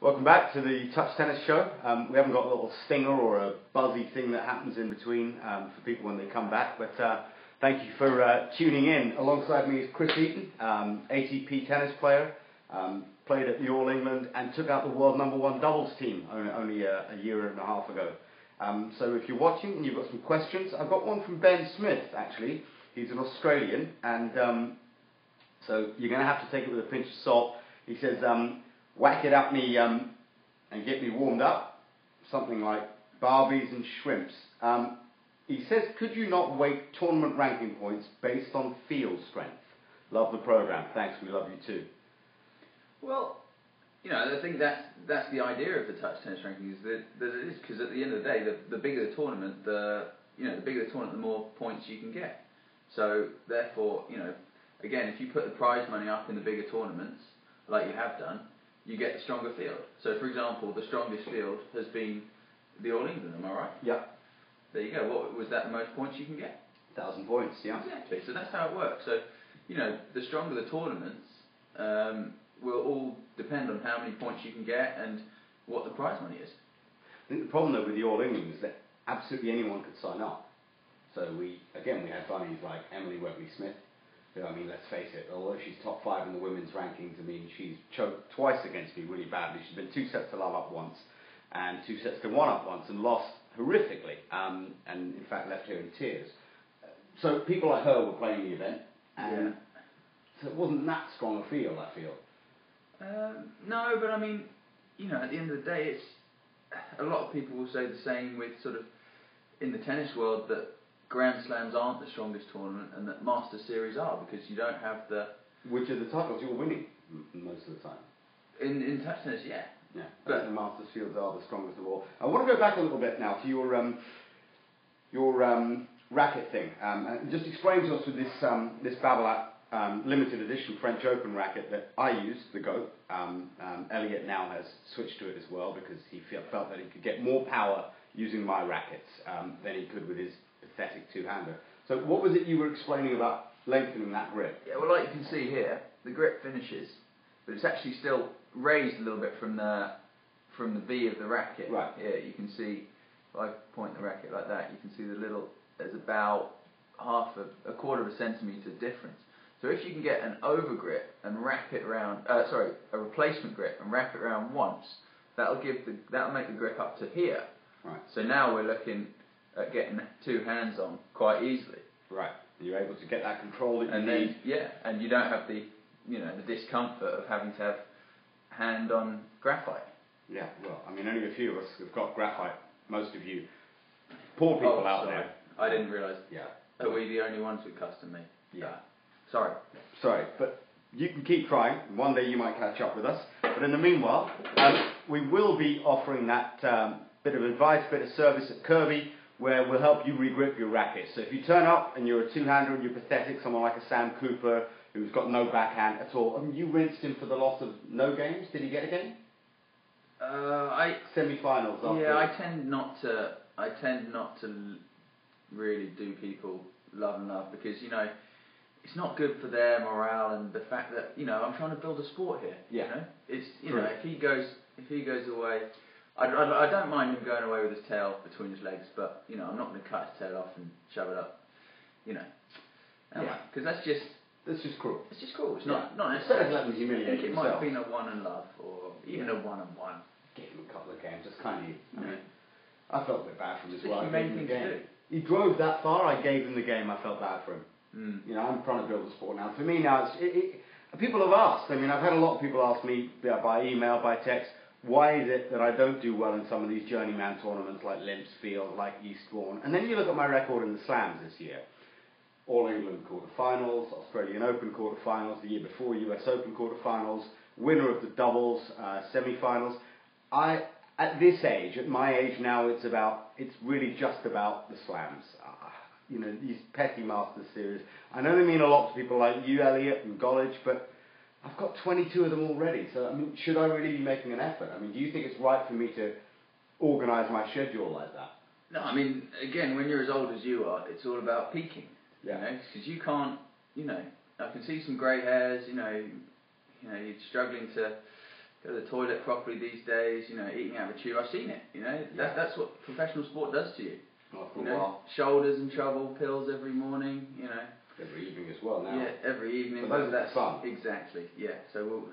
Welcome back to the Touch Tennis Show. We haven't got a little stinger or a buzzy thing that happens in between for people when they come back, but thank you for tuning in. Alongside me is Chris Eaton, ATP tennis player, played at the All England and took out the world #1 doubles team only a year and a half ago. So if you're watching and you've got some questions, I've got one from Ben Smith actually. He's an Australian, and so you're going to have to take it with a pinch of salt. He says, whack it up me and get me warmed up, something like Barbies and shrimps. He says, could you not weight tournament ranking points based on field strength? Love the program. Thanks, we love you too. Well, you know, I think that's the idea of the touch tennis ranking, is that it is, because at the end of the day, the bigger the tournament, the bigger the tournament, the more points you can get. So therefore, again, if you put the prize money up in the bigger tournaments, like you have done, you get the stronger field. So, for example, the strongest field has been the All England, am I right? Yeah. There you go. What was that? The most points you can get? 1,000 points, yeah. Exactly. So that's how it works. So, the stronger the tournaments will all depend on how many points you can get and what the prize money is. I think the problem though with the All England is that absolutely anyone could sign up. So we had bunnies like Emily Webley-Smith, who, I mean, let's face it, although she's top 5 in the women's rankings, I mean, she's choked twice against me really badly. She's been 2 sets to love up once and 2 sets to 1 up once and lost horrifically, and in fact left her in tears. So people like her were playing the event, and so it wasn't that strong a field, I feel. No, but I mean, at the end of the day, it's a lot of people will say the same with sort of in the tennis world, that Grand Slams aren't the strongest tournament and that Master Series are, because you don't have the... Which are the titles you're winning most of the time? In touch tennis, yeah. Yeah, but the Masters fields are the strongest of all. I want to go back a little bit now to your racket thing. And just explain to us with this Babolat limited edition French Open racket that I use, the GOAT. Elliot now has switched to it as well because he felt that he could get more power using my rackets than he could with his pathetic two-hander. So what was it you were explaining about lengthening that grip? Yeah, well, like you can see here, the grip finishes, but it's actually still raised a little bit from the V of the racket. Right. Here you can see, if I point the racket like that, you can see there's about a quarter of a centimetre difference. So if you can get an over grip and wrap it around, a replacement grip and wrap it around once, that'll make the grip up to here. Right. So now we're looking at getting 2 hands on quite easily. Right. You're able to get that control that you need. Yeah, and you don't have the discomfort of having to have hand on graphite. Yeah, well, I mean, only a few of us have got graphite. Most of you poor people out there. I didn't realise. Yeah. Are we the only ones with custom made? Yeah. Sorry, but you can keep trying. One day you might catch up with us. But in the meanwhile, we will be offering that bit of advice, bit of service at Kirby, where we'll help you regrip your racket. So if you turn up and you're a two-hander and you're pathetic, someone like a Sam Cooper who's got no backhand at all, I mean, you rinsed him for the loss of no games. Did he get a game? Semi-finals. Yeah, I tend not to really do people love because it's not good for their morale and the fact that I'm trying to build a sport here. Yeah. It's if he goes away, I don't mind him going away with his tail between his legs, but I'm not going to cut his tail off and shove it up. Because that's just cruel. It's just cruel. It's not necessarily. Instead of letting him humiliate I think it himself. might have been a 1 and love or even a 1-on-1. Gave him a couple of games. That's kind of you. I mean, I felt a bit bad for him as well. I gave him the game. He drove that far. I gave him the game. I felt bad for him. I'm trying to build a sport now. For me now, people have asked. I mean, I've had a lot of people ask me by email, by text, why is it that I don't do well in some of these journeyman tournaments like Limpsfield, like Eastbourne? And then you look at my record in the slams this year. All England quarterfinals, Australian Open quarterfinals, the year before US Open quarterfinals, winner of the doubles, semi-finals. At this age, at my age now, it's really just about the slams. These petty Masters series. I know they mean a lot to people like you, Elliot, and Gollage, but I've got 22 of them already. So, I mean, should I really be making an effort? I mean, do you think it's right for me to organise my schedule like that? No, I mean, again, when you're as old as you are, it's all about peaking. Yeah. Because you can't, I can see some grey hairs, you're struggling to go to the toilet properly these days. You know, eating out of a tube. I've seen it. You know, that's what professional sport does to you. Not for a while. Shoulders in trouble, pills every morning. You know. Every evening as well now. Yeah, every evening. But that's fun. Exactly. Yeah. So we'll.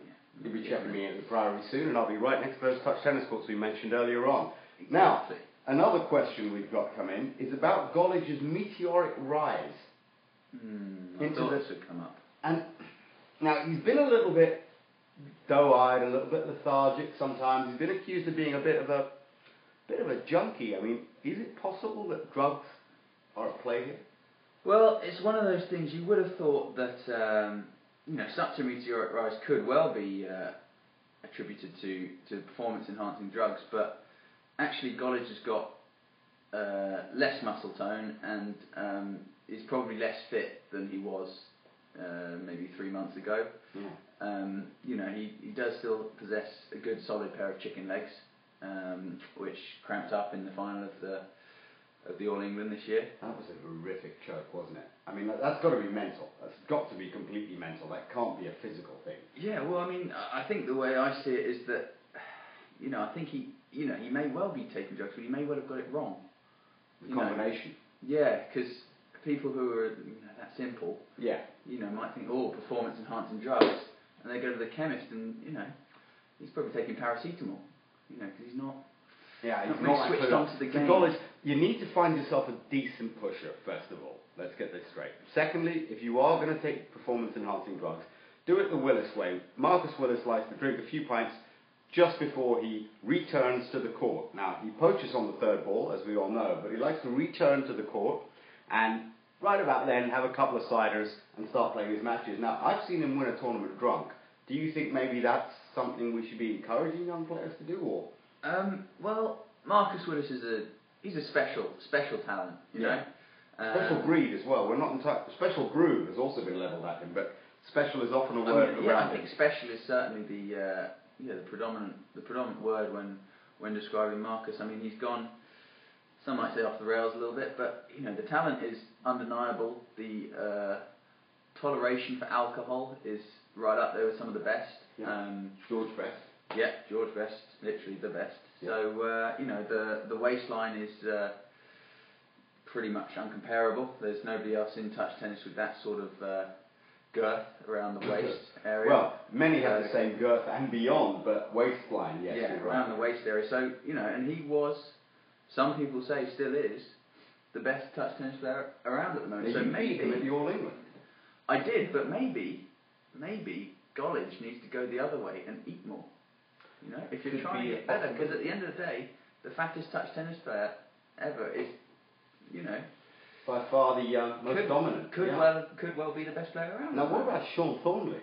You'll be checking me at the Priory soon, and I'll be right next to those touch tennis courts we mentioned earlier on. Exactly. Now, another question we've got come in is about Golledge's meteoric rise. I thought this would come up. And now he's been a little bit doe-eyed, a little bit lethargic sometimes. He's been accused of being a bit of a junkie. I mean, is it possible that drugs are at play here? Well, it's one of those things you would have thought that such a meteoric rise could well be attributed to performance-enhancing drugs, but actually Golledge has got less muscle tone and is probably less fit than he was maybe 3 months ago. Yeah. He does still possess a good solid pair of chicken legs, which cramped up in the final of the All England this year. That was a horrific choke, wasn't it? I mean, that's got to be mental. That's got to be completely mental. That can't be a physical thing. Yeah, well, I mean, I think the way I see it is that, I think he may well be taking drugs, but he may well have got it wrong. The combination. Yeah, because people who are that simple, yeah, might think, performance-enhancing drugs, and they go to the chemist and, he's probably taking paracetamol, because he's not. Yeah, he's not switched onto the game. Golledge, you need to find yourself a decent pusher, first of all. Let's get this straight. Secondly, if you are going to take performance-enhancing drugs, do it the Willis way. Marcus Willis likes to drink a few pints just before he returns to the court. Now, he poaches on the third ball, as we all know, but he likes to return to the court and right about then have a couple of ciders and start playing his matches. Now, I've seen him win a tournament drunk. Do you think maybe that's something we should be encouraging young players to do, or? Well, Marcus Willis he's a special talent, you know. Special breed as well. We're not entirely. Special brew has also been levelled at him, but special is often a word around I think special is certainly the predominant word when describing Marcus. I mean, he's gone, some might say off the rails a little bit, but the talent is undeniable. The toleration for alcohol is right up there with some of the best. Yeah. George Best. Yeah, George Best, literally the best. Yeah. So the waistline is pretty much uncomparable. There's nobody else in touch tennis with that sort of girth around the waist area. Well, many have the same girth and beyond, but waistline, yes. Yeah, around the waist area. So and he was, some people say still is, the best touch tennis player around at the moment. So maybe the All England. I did, but maybe Golledge needs to go the other way and eat more. If you're trying to get better, because at the end of the day, the fattest touch tennis player ever is, by far the most dominant. Could well be the best player around. Now, what about Sean Thornley?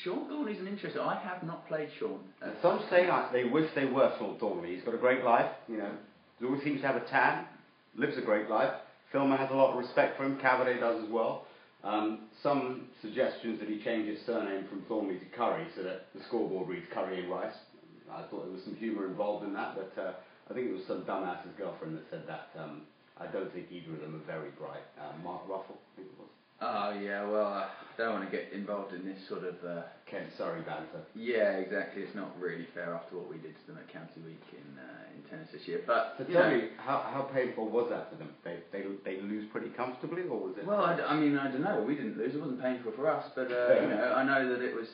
Sean Thornley's an interesting. I have not played Sean. Some say they wish they were Sean Thornley. He's got a great life. He always seems to have a tan. Lives a great life. Filmer has a lot of respect for him. Cavaday does as well. Some suggestions that he change his surname from Thornley to Curry so that the scoreboard reads Curry and Rice. I thought there was some humour involved in that, but I think it was some dumbass's girlfriend that said that. I don't think either of them are very bright. Mark Ruffle, I think it was. Oh, yeah, well, I don't want to get involved in this sort of... Kent Surrey banter. Yeah, exactly. It's not really fair after what we did to them at County Week in tennis this year. But so tell me, how painful was that for them? They lose pretty comfortably, or was it? Well, I don't know. We didn't lose. It wasn't painful for us, but I know that it was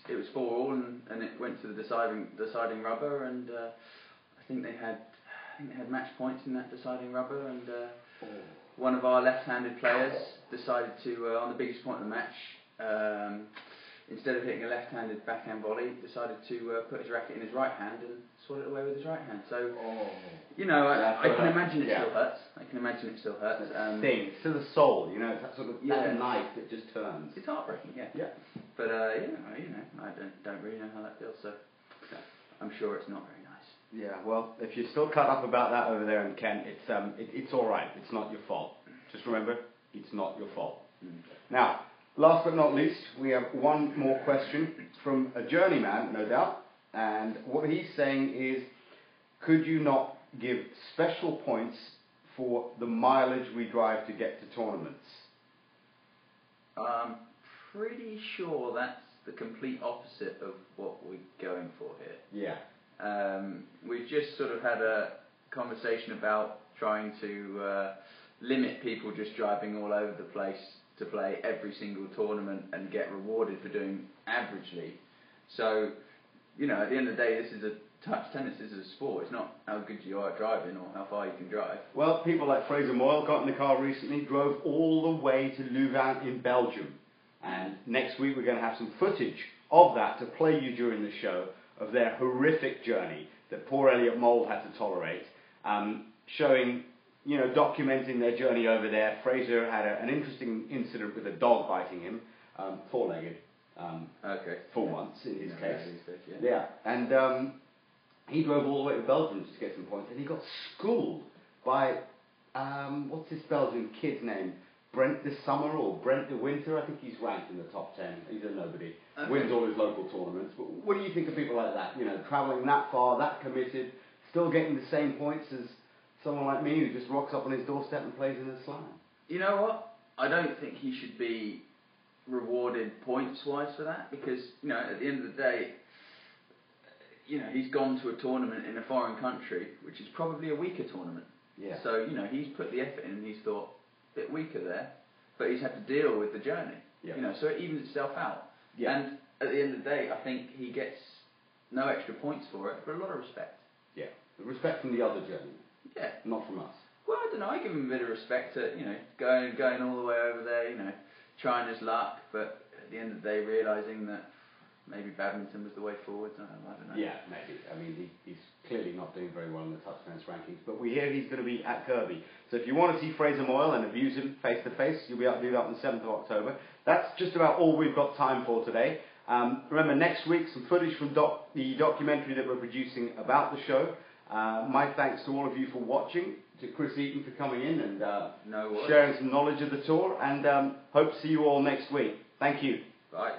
4-4, and it went to the deciding rubber, and I think they had match points in that deciding rubber, and one of our left-handed players decided to, on the biggest point of the match, instead of hitting a left-handed backhand volley, decided to put his racket in his right hand and swat it away with his right hand. So, I can imagine it still hurts. I can imagine it still hurts. It's to the soul, it's that sort of that knife that just turns. It's heartbreaking, yeah. Yeah. But I don't really know how that feels, so I'm sure it's not very nice. Yeah, well, if you're still cut up about that over there in Kent, it's all right. It's not your fault. Just remember, it's not your fault. Now, last but not least, we have one more question from a journeyman, no doubt. And what he's saying is, could you not give special points for the mileage we drive to get to tournaments? I'm pretty sure that's the complete opposite of what we're going for here. Yeah. We've just sort of had a conversation about trying to limit people just driving all over the place to play every single tournament and get rewarded for doing averagely. So, you know, at the end of the day, this is a touch tennis. This is a sport. It's not how good you are at driving or how far you can drive. Well, people like Fraser Moyle got in the car recently, drove all the way to Louvain in Belgium. And next week we're going to have some footage of that to play you during the show of their horrific journey that poor Elliot Mould had to tolerate, showing, you know, documenting their journey over there. Fraser had an interesting incident with a dog biting him, four-legged, for once in his case. Yeah, and he drove all the way to Belgium to get some points, and he got schooled by, what's this Belgian kid's name? Brent this summer or Brent the winter? I think he's ranked in the top 10. He's a nobody. Okay. Wins all his local tournaments. But what do you think of people like that? You know, travelling that far, that committed, still getting the same points as someone like me who just rocks up on his doorstep and plays in the slam. You know what? I don't think he should be rewarded points-wise for that, because, you know, at the end of the day, you know, he's gone to a tournament in a foreign country, which is probably a weaker tournament. Yeah. So, you know, he's put the effort in and he's thought, a bit weaker there, but he's had to deal with the journey. Yeah. You know, so it evens itself out. Yeah. And at the end of the day, I think he gets no extra points for it, but a lot of respect. Yeah. Respect from the other journeyman. Yeah. Not from us. Well, I don't know, I give him a bit of respect to, you know, going all the way over there, you know, trying his luck, but at the end of the day realising that maybe badminton was the way forward. I don't know. Yeah, maybe. I mean, he's clearly not doing very well in the touch tennis rankings, but we hear he's going to be at Kirby. So if you want to see Fraser Moyle and abuse him face to face, you'll be able to do that on the 7th of October. That's just about all we've got time for today. Remember, next week, some footage from the documentary that we're producing about the show. My thanks to all of you for watching, to Chris Eaton for coming in and sharing some knowledge of the tour, and hope to see you all next week. Thank you. Bye.